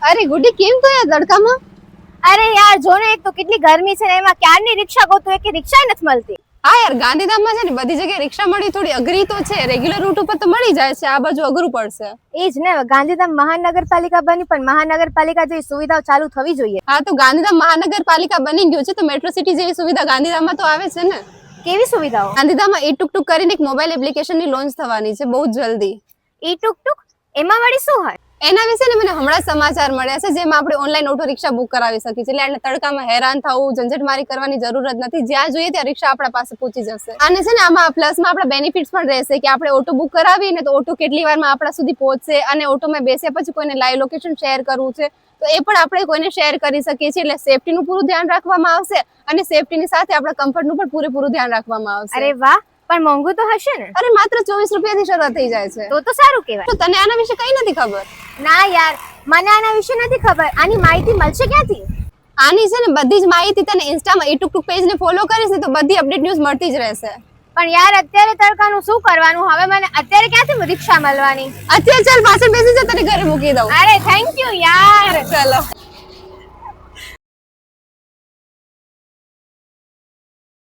અરે ગુડી કેમ તો યાર તડકામાં? અરે યાર જો ને, એક તો કેટલી ગરમી છે ને, એમાં ક્યારની રિક્ષા ગોતું એક રિક્ષા નથી મળતી. હા યાર, ગાંધીધામમાં છે ને બધી જગ્યાએ રિક્ષા મળી થોડી અઘરી તો છે. રેગ્યુલર રૂટ ઉપર તો મળી જાય છે, આ બાજુ અઘરું પડશે. એ જ ને, ગાંધીધામ મહાનગરપાલિકા બની પણ મહાનગરપાલિકા જેવી સુવિધાઓ ચાલુ થવી જોઈએ. હા, તો ગાંધીધામ મહાનગરપાલિકા બની ગયું છે તો મેટ્રો સિટી જેવી સુવિધા ગાંધીધામમાં તો આવે છે ને. કેવી સુવિધાઓ? ગાંધીધામમાં ઈ ટુક ટુક કરીને એક મોબાઈલ એપ્લિકેશનની લોન્ચ થવાની છે બહુ જલ્દી. ઈ ટુક ટુક એમાં વળી શું હોય? એના વિશે ને મને હમણાં સમાચાર મળ્યા છે, જેમાં આપણે ઓનલાઈન ઓટો રિક્ષા બુક કરાવી શકીએ છીએ. એટલે તડકામાં હેરાન થવું, ઝંઝટમારી કરવાની જરૂરત નથી. જ્યાં જોઈએ ત્યાં રિક્ષા આપણા પાસે પહોંચી જશે. અને છે ને આમાં પ્લસમાં આપણા બેનિફિટ્સ પણ રહેશે કે આપણે ઓટો બુક કરાવીએ ને તો ઓટો કેટલી વારમાં આપણા સુધી પહોંચશે, અને ઓટોમાં બેસ્યા પછી કોઈને લાઈવ લોકેશન શેર કરવું છે તો એ પણ આપણે કોઈને શેર કરી શકીએ છીએ. એટલે સેફટીનું પૂરું ધ્યાન રાખવામાં આવશે અને સેફટીની સાથે આપણા કમ્ફર્ટનું પણ પૂરેપૂરું ધ્યાન રાખવામાં આવશે. અરે વાહ, પણ મોંઘું તો હશે ને? અરે માત્ર 24 રૂપિયાથી શરૂઆત થઈ જાય છે. તો સારું કહેવાય. તો તને આના વિશે કઈ નથી ખબર? ના યાર, મને આના વિશે નથી ખબર. આની માહિતી મળશે ક્યાંથી? આની છે ને બધી જ માહિતી તને ઇન્સ્ટામાં ઈ ટુક ટુક પેજને ફોલો કરીશ ને તો બધી અપડેટ ન્યૂઝ મળતી જ રહેશે. પણ યાર અત્યારે તડકાનું શું કરવાનું? હવે મને અત્યારે ક્યાંથી રિક્ષા મળવાની? અત્યારે ચાલ પાછળ બેસી જા, તને ઘરે મૂકી દઉં. અરે થેન્ક યુ યાર. ચલો.